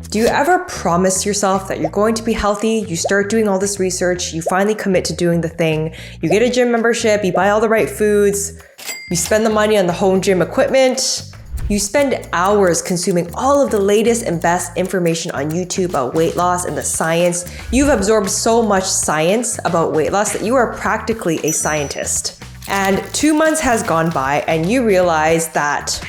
Do you ever promise yourself that you're going to be healthy? You start doing all this research, you finally commit to doing the thing, you get a gym membership, you buy all the right foods, you spend the money on the home gym equipment, you spend hours consuming all of the latest and best information on YouTube about weight loss and the science. You've absorbed so much science about weight loss that you are practically a scientist. And 2 months has gone by and you realize that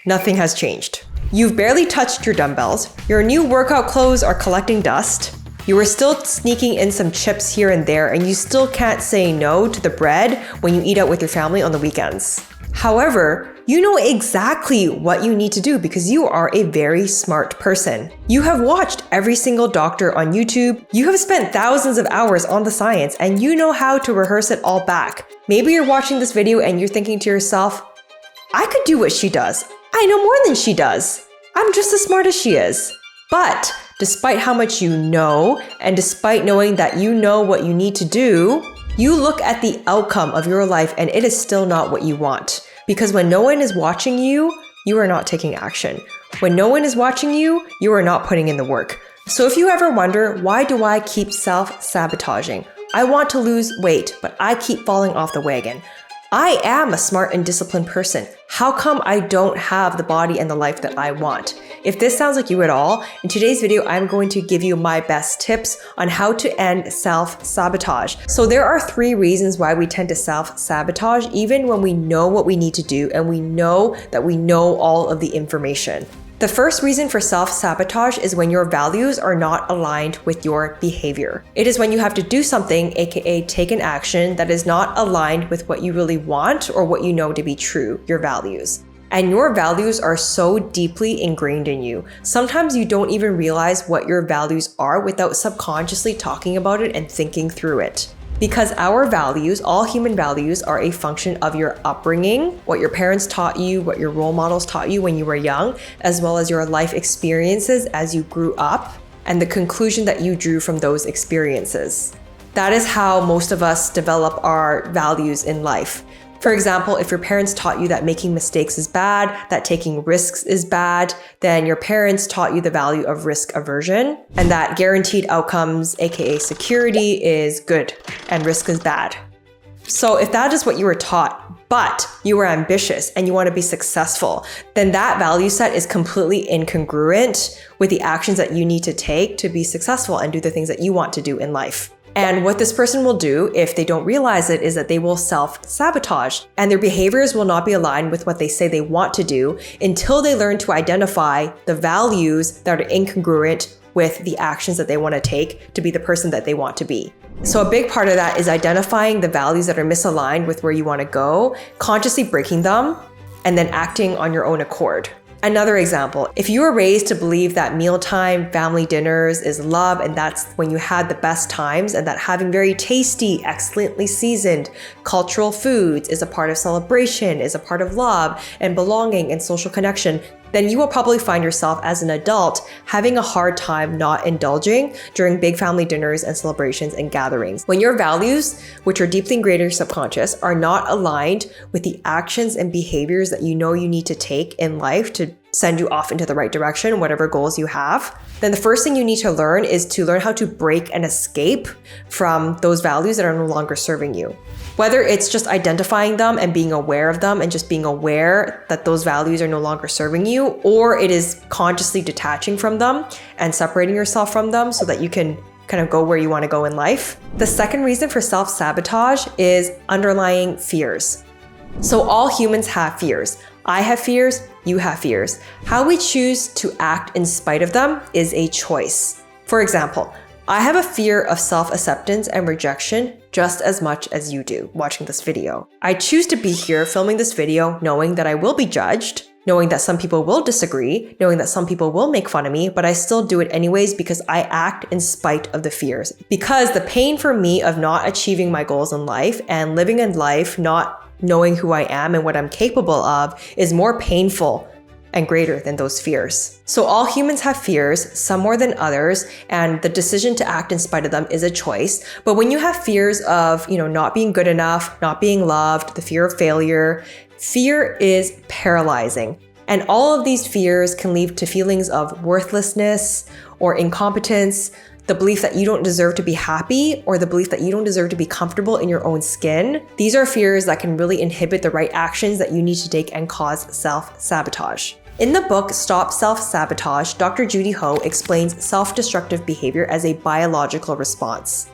nothing has changed. You've barely touched your dumbbells, your new workout clothes are collecting dust, you are still sneaking in some chips here and there, and you still can't say no to the bread when you eat out with your family on the weekends. However, you know exactly what you need to do because you are a very smart person. You have watched every single doctor on YouTube, you have spent thousands of hours on the science, and you know how to rehearse it all back. Maybe you're watching this video and you're thinking to yourself, I could do what she does. I know more than she does. I'm just as smart as she is. But despite how much you know, and despite knowing that you know what you need to do, you look at the outcome of your life and it is still not what you want. Because when no one is watching you, you are not taking action. When no one is watching you, you are not putting in the work. So if you ever wonder, why do I keep self-sabotaging? I want to lose weight, but I keep falling off the wagon. I am a smart and disciplined person. How come I don't have the body and the life that I want? If this sounds like you at all, in today's video, I'm going to give you my best tips on how to end self-sabotage. So there are 3 reasons why we tend to self-sabotage, even when we know what we need to do and we know that we know all of the information. The first reason for self-sabotage is when your values are not aligned with your behavior. It is when you have to do something, aka take an action, that is not aligned with what you really want or what you know to be true, your values. And your values are so deeply ingrained in you. Sometimes you don't even realize what your values are without subconsciously talking about it and thinking through it. Because our values, all human values, are a function of your upbringing, what your parents taught you, what your role models taught you when you were young, as well as your life experiences as you grew up, and the conclusion that you drew from those experiences. That is how most of us develop our values in life. For example, if your parents taught you that making mistakes is bad, that taking risks is bad, then your parents taught you the value of risk aversion, and that guaranteed outcomes, aka security, is good and risk is bad. So if that is what you were taught, but you were ambitious and you want to be successful, then that value set is completely incongruent with the actions that you need to take to be successful and do the things that you want to do in life. And what this person will do, if they don't realize it, is that they will self-sabotage, and their behaviors will not be aligned with what they say they want to do until they learn to identify the values that are incongruent with the actions that they want to take to be the person that they want to be. So a big part of that is identifying the values that are misaligned with where you want to go, consciously breaking them, and then acting on your own accord. Another example, if you were raised to believe that mealtime, family dinners is love, and that's when you had the best times, and that having very tasty, excellently seasoned cultural foods is a part of celebration, is a part of love and belonging and social connection, then you will probably find yourself as an adult having a hard time not indulging during big family dinners and celebrations and gatherings. When your values, which are deeply ingrained in your subconscious, are not aligned with the actions and behaviors that you know you need to take in life to send you off into the right direction, whatever goals you have, then the first thing you need to learn is to learn how to break and escape from those values that are no longer serving you. Whether it's just identifying them and being aware of them and just being aware that those values are no longer serving you, or it is consciously detaching from them and separating yourself from them so that you can kind of go where you want to go in life. The second reason for self-sabotage is underlying fears. So all humans have fears. I have fears, you have fears. How we choose to act in spite of them is a choice. For example, I have a fear of self-acceptance and rejection just as much as you do watching this video. I choose to be here filming this video knowing that I will be judged, knowing that some people will disagree, knowing that some people will make fun of me, but I still do it anyways because I act in spite of the fears. Because the pain for me of not achieving my goals in life and living in life not knowing who I am and what I'm capable of is more painful and greater than those fears. So all humans have fears, some more than others, and the decision to act in spite of them is a choice. But when you have fears of, not being good enough, not being loved, the fear of failure, fear is paralyzing. And all of these fears can lead to feelings of worthlessness or incompetence, the belief that you don't deserve to be happy, or the belief that you don't deserve to be comfortable in your own skin. These are fears that can really inhibit the right actions that you need to take and cause self-sabotage. In the book Stop Self-Sabotage, Dr. Judy Ho explains self-destructive behavior as a biological response.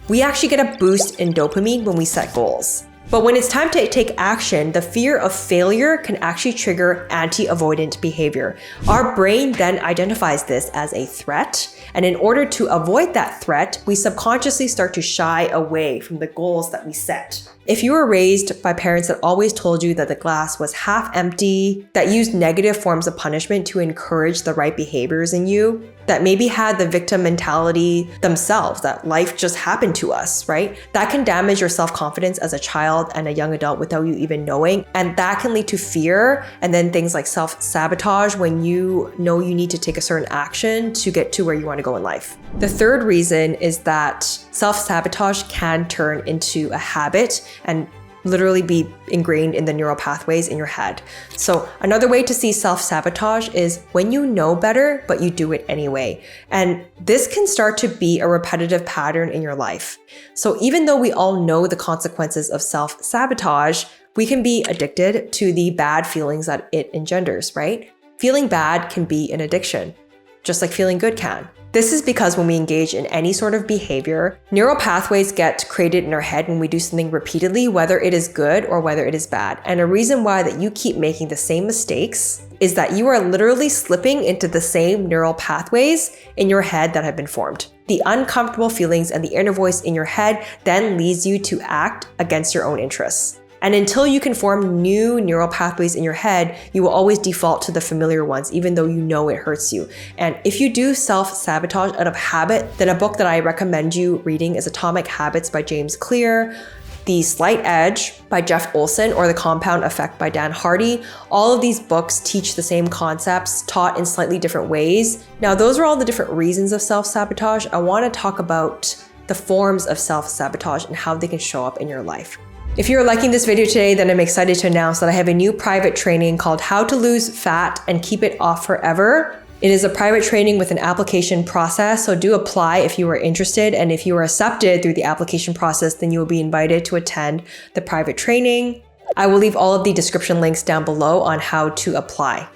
We actually get a boost in dopamine when we set goals. But when it's time to take action, the fear of failure can actually trigger anti-avoidant behavior. Our brain then identifies this as a threat, and in order to avoid that threat, we subconsciously start to shy away from the goals that we set. If you were raised by parents that always told you that the glass was half empty, that used negative forms of punishment to encourage the right behaviors in you, that maybe had the victim mentality themselves, that life just happened to us, right? That can damage your self-confidence as a child and a young adult without you even knowing. And that can lead to fear and then things like self-sabotage when you know you need to take a certain action to get to where you want to go in life. The third reason is that self-sabotage can turn into a habit and literally be ingrained in the neural pathways in your head. So another way to see self-sabotage is when you know better, but you do it anyway. And this can start to be a repetitive pattern in your life. So even though we all know the consequences of self-sabotage, we can be addicted to the bad feelings that it engenders, right? Feeling bad can be an addiction, just like feeling good can. This is because when we engage in any sort of behavior, neural pathways get created in our head when we do something repeatedly, whether it is good or whether it is bad. And a reason why that you keep making the same mistakes is that you are literally slipping into the same neural pathways in your head that have been formed. The uncomfortable feelings and the inner voice in your head then leads you to act against your own interests. And until you can form new neural pathways in your head, you will always default to the familiar ones, even though you know it hurts you. And if you do self-sabotage out of habit, then a book that I recommend you reading is Atomic Habits by James Clear, The Slight Edge by Jeff Olson, or The Compound Effect by Dan Hardy. All of these books teach the same concepts, taught in slightly different ways. Now, those are all the different reasons of self-sabotage. I want to talk about the forms of self-sabotage and how they can show up in your life. If you're liking this video today, then I'm excited to announce that I have a new private training called How to Lose Fat and Keep It Off Forever. It is a private training with an application process, so do apply if you are interested. And if you are accepted through the application process, then you will be invited to attend the private training. I will leave all of the description links down below on how to apply.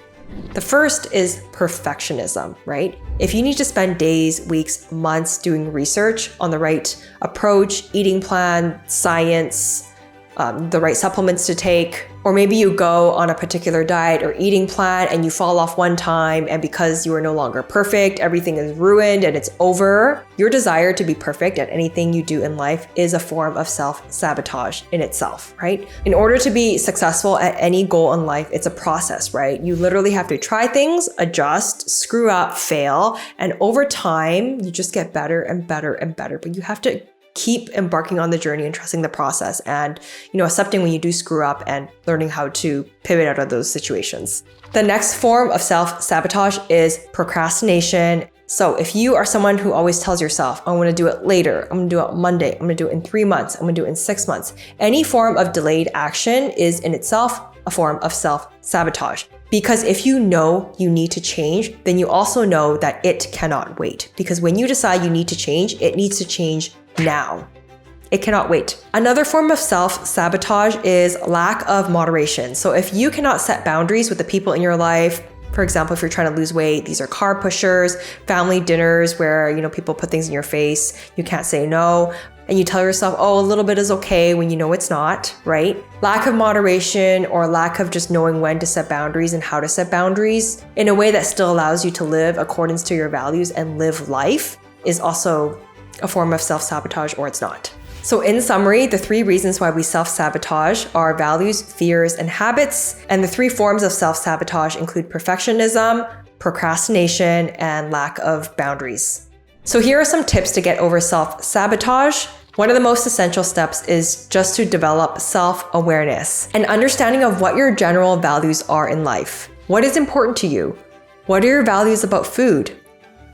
The first is perfectionism, right? If you need to spend days, weeks, months doing research on the right approach, eating plan, science, the right supplements to take, or maybe you go on a particular diet or eating plan and you fall off one time, and because you are no longer perfect, everything is ruined and it's over. Your desire to be perfect at anything you do in life is a form of self-sabotage in itself, right? In order to be successful at any goal in life, it's a process, right? You literally have to try things, adjust, screw up, fail, and over time, you just get better and better and better, but you have to keep embarking on the journey and trusting the process and, accepting when you do screw up and learning how to pivot out of those situations. The next form of self-sabotage is procrastination. So if you are someone who always tells yourself, I want to do it later, I'm going to do it Monday, I'm going to do it in 3 months, I'm going to do it in 6 months. Any form of delayed action is in itself a form of self-sabotage. Because if you know you need to change, then you also know that it cannot wait. Because when you decide you need to change, it needs to change now. It cannot wait. Another form of self-sabotage is lack of moderation. So if you cannot set boundaries with the people in your life, for example, if you're trying to lose weight, these are car pushers, family dinners where, people put things in your face, you can't say no, and you tell yourself, oh, a little bit is okay when you know it's not, right? Lack of moderation or lack of just knowing when to set boundaries and how to set boundaries in a way that still allows you to live accordance to your values and live life is also a form of self-sabotage, or it's not. So in summary, the 3 reasons why we self-sabotage are values, fears, and habits. And the 3 forms of self-sabotage include perfectionism, procrastination, and lack of boundaries. So here are some tips to get over self-sabotage. One of the most essential steps is just to develop self-awareness, an understanding of what your general values are in life. What is important to you? What are your values about food?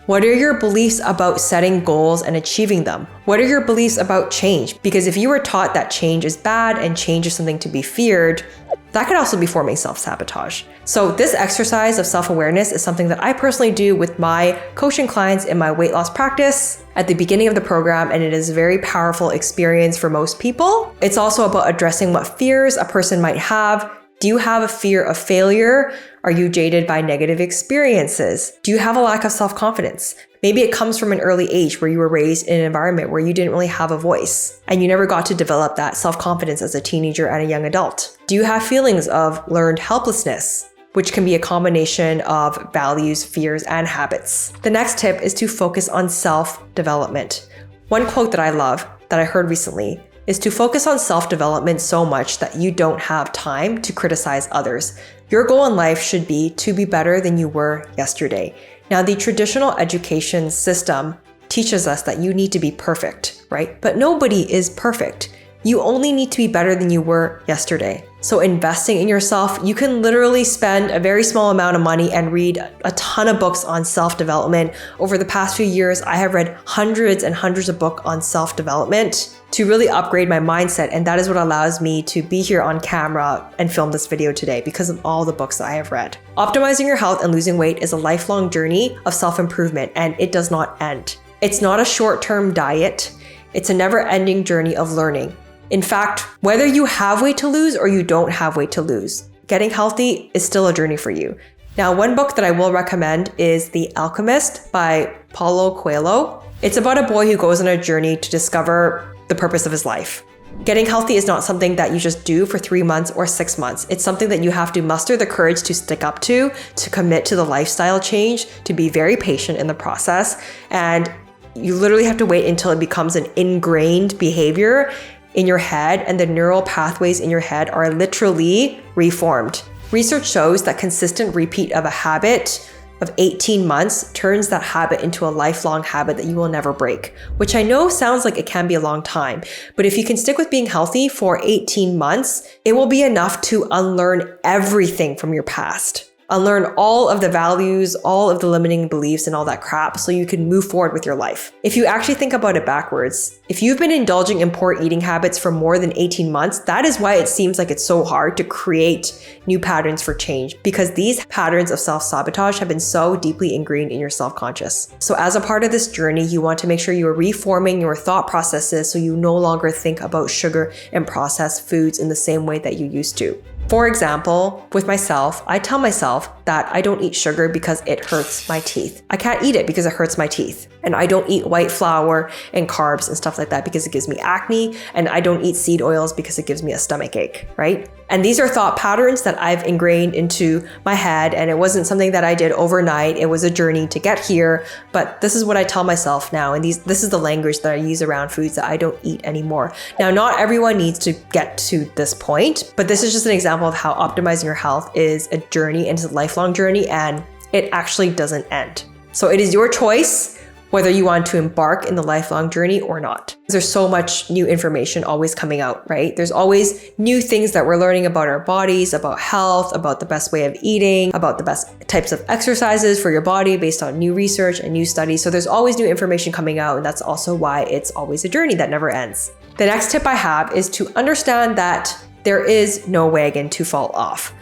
What are your beliefs about setting goals and achieving them? What are your beliefs about change? Because if you were taught that change is bad and change is something to be feared, that could also be forming self-sabotage. So this exercise of self-awareness is something that I personally do with my coaching clients in my weight loss practice at the beginning of the program, and it is a very powerful experience for most people. It's also about addressing what fears a person might have. Do you have a fear of failure? Are you jaded by negative experiences? Do you have a lack of self-confidence? Maybe it comes from an early age where you were raised in an environment where you didn't really have a voice and you never got to develop that self-confidence as a teenager and a young adult. Do you have feelings of learned helplessness, which can be a combination of values, fears, and habits? The next tip is to focus on self-development. One quote that I love that I heard recently is to focus on self-development so much that you don't have time to criticize others. Your goal in life should be to be better than you were yesterday. Now, the traditional education system teaches us that you need to be perfect, right? But nobody is perfect. You only need to be better than you were yesterday. So investing in yourself, you can literally spend a very small amount of money and read a ton of books on self-development. Over the past few years, I have read hundreds and hundreds of books on self-development to really upgrade my mindset. And that is what allows me to be here on camera and film this video today because of all the books that I have read. Optimizing your health and losing weight is a lifelong journey of self-improvement, and it does not end. It's not a short-term diet. It's a never-ending journey of learning. In fact, whether you have weight to lose or you don't have weight to lose, getting healthy is still a journey for you. Now, one book that I will recommend is The Alchemist by Paulo Coelho. It's about a boy who goes on a journey to discover the purpose of his life. Getting healthy is not something that you just do for 3 months or 6 months. It's something that you have to muster the courage to stick up to commit to the lifestyle change, to be very patient in the process. And you literally have to wait until it becomes an ingrained behavior in your head, and the neural pathways in your head are literally reformed. Research shows that consistent repeat of a habit of 18 months turns that habit into a lifelong habit that you will never break, which I know sounds like it can be a long time, but if you can stick with being healthy for 18 months, it will be enough to unlearn everything from your past. Unlearn all of the values, all of the limiting beliefs and all that crap so you can move forward with your life. If you actually think about it backwards, if you've been indulging in poor eating habits for more than 18 months, that is why it seems like it's so hard to create new patterns for change, because these patterns of self-sabotage have been so deeply ingrained in your self-conscious. So as a part of this journey, you want to make sure you are reforming your thought processes so you no longer think about sugar and processed foods in the same way that you used to. For example, with myself, I tell myself that I don't eat sugar because it hurts my teeth. I can't eat it because it hurts my teeth. And I don't eat white flour and carbs and stuff like that because it gives me acne. And I don't eat seed oils because it gives me a stomach ache, right? And these are thought patterns that I've ingrained into my head, and it wasn't something that I did overnight. It was a journey to get here, but this is what I tell myself now, and this is the language that I use around foods that I don't eat anymore. Now, not everyone needs to get to this point, but this is just an example of how optimizing your health is a journey, and it's a lifelong journey, and it actually doesn't end. So it is your choice whether you want to embark in the lifelong journey or not. There's so much new information always coming out, right? There's always new things that we're learning about our bodies, about health, about the best way of eating, about the best types of exercises for your body based on new research and new studies. So there's always new information coming out, and that's also why it's always a journey that never ends. The next tip I have is to understand that there is no wagon to fall off.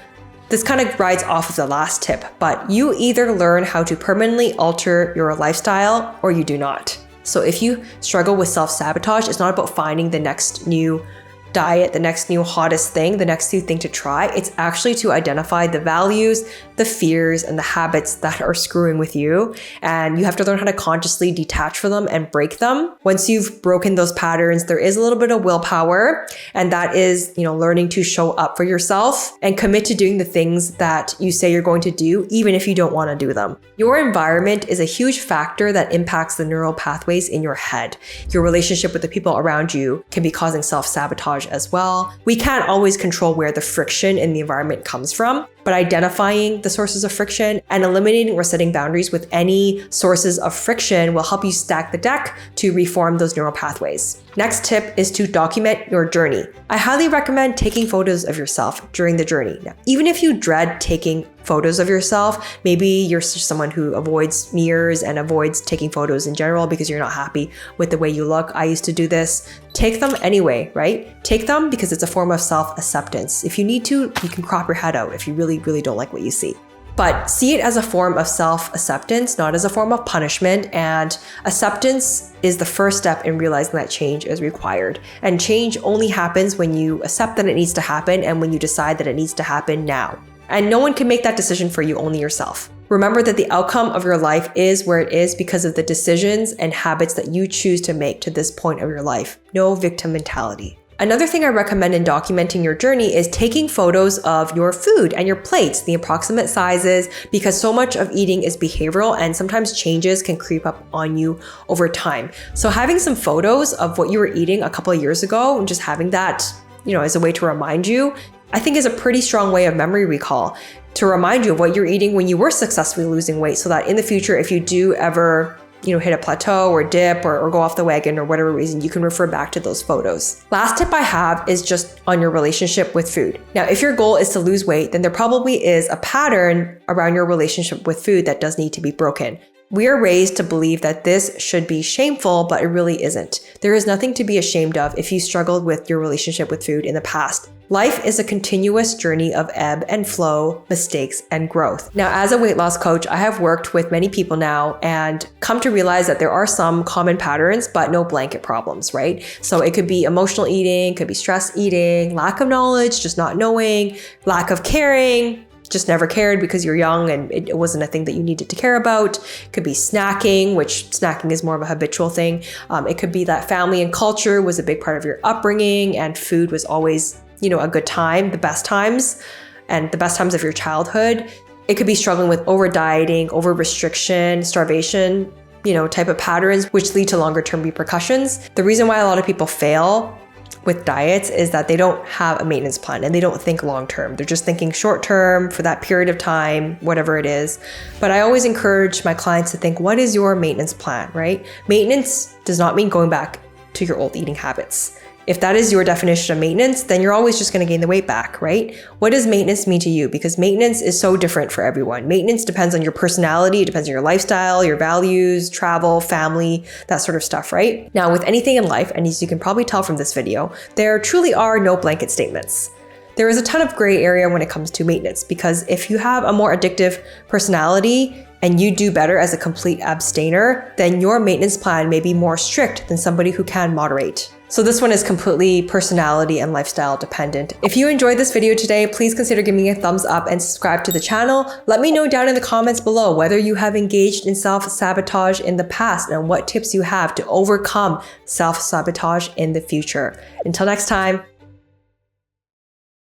This kind of rides off of the last tip, but you either learn how to permanently alter your lifestyle or you do not. So if you struggle with self-sabotage, it's not about finding the next new diet, the next new hottest thing, the next new thing to try. It's actually to identify the values, the fears, and the habits that are screwing with you. And you have to learn how to consciously detach from them and break them. Once you've broken those patterns, there is a little bit of willpower, and that is, learning to show up for yourself and commit to doing the things that you say you're going to do, even if you don't want to do them. Your environment is a huge factor that impacts the neural pathways in your head. Your relationship with the people around you can be causing self-sabotage as well. We can't always control where the friction in the environment comes from, but but identifying the sources of friction and eliminating or setting boundaries with any sources of friction will help you stack the deck to reform those neural pathways. Next tip is to document your journey. I highly recommend taking photos of yourself during the journey. Now, even if you dread taking photos of yourself, maybe you're someone who avoids mirrors and avoids taking photos in general because you're not happy with the way you look. I used to do this. Take them anyway, right? Take them because it's a form of self-acceptance. If you need to, you can crop your head out if you really, really don't like what you see. But see it as a form of self-acceptance, not as a form of punishment. And acceptance is the first step in realizing that change is required. And change only happens when you accept that it needs to happen and when you decide that it needs to happen now. And no one can make that decision for you, only yourself. Remember that the outcome of your life is where it is because of the decisions and habits that you choose to make to this point of your life. No victim mentality. Another thing I recommend in documenting your journey is taking photos of your food and your plates, the approximate sizes, because so much of eating is behavioral and sometimes changes can creep up on you over time. So having some photos of what you were eating a couple of years ago and just having that, as a way to remind you, I think is a pretty strong way of memory recall to remind you of what you're eating when you were successfully losing weight so that in the future, if you do ever hit a plateau or dip or go off the wagon or whatever reason, you can refer back to those photos. Last tip I have is just on your relationship with food. Now, if your goal is to lose weight, then there probably is a pattern around your relationship with food that does need to be broken. We are raised to believe that this should be shameful, but it really isn't. There is nothing to be ashamed of if you struggled with your relationship with food in the past. Life is a continuous journey of ebb and flow, mistakes, and growth. Now, as a weight loss coach, I have worked with many people now and come to realize that there are some common patterns, but no blanket problems, right? So it could be emotional eating, could be stress eating, lack of knowledge, just not knowing, lack of caring, just never cared because you're young and it wasn't a thing that you needed to care about. It could be snacking, which snacking is more of a habitual thing. It could be that family and culture was a big part of your upbringing and food was always, a good time, the best times and the best times of your childhood. It could be struggling with over dieting, over restriction, starvation, type of patterns, which lead to longer term repercussions. The reason why a lot of people fail with diets is that they don't have a maintenance plan and they don't think long term. They're just thinking short term for that period of time, whatever it is. But I always encourage my clients to think, what is your maintenance plan, right? Maintenance does not mean going back to your old eating habits. If that is your definition of maintenance, then you're always just going to gain the weight back, right? What does maintenance mean to you? Because maintenance is so different for everyone. Maintenance depends on your personality, it depends on your lifestyle, your values, travel, family, that sort of stuff, right? Now, with anything in life, and as you can probably tell from this video, there truly are no blanket statements. There is a ton of gray area when it comes to maintenance, because if you have a more addictive personality and you do better as a complete abstainer, then your maintenance plan may be more strict than somebody who can moderate. So this one is completely personality and lifestyle dependent. If you enjoyed this video today, please consider giving me a thumbs up and subscribe to the channel. Let me know down in the comments below whether you have engaged in self-sabotage in the past and what tips you have to overcome self-sabotage in the future. Until next time.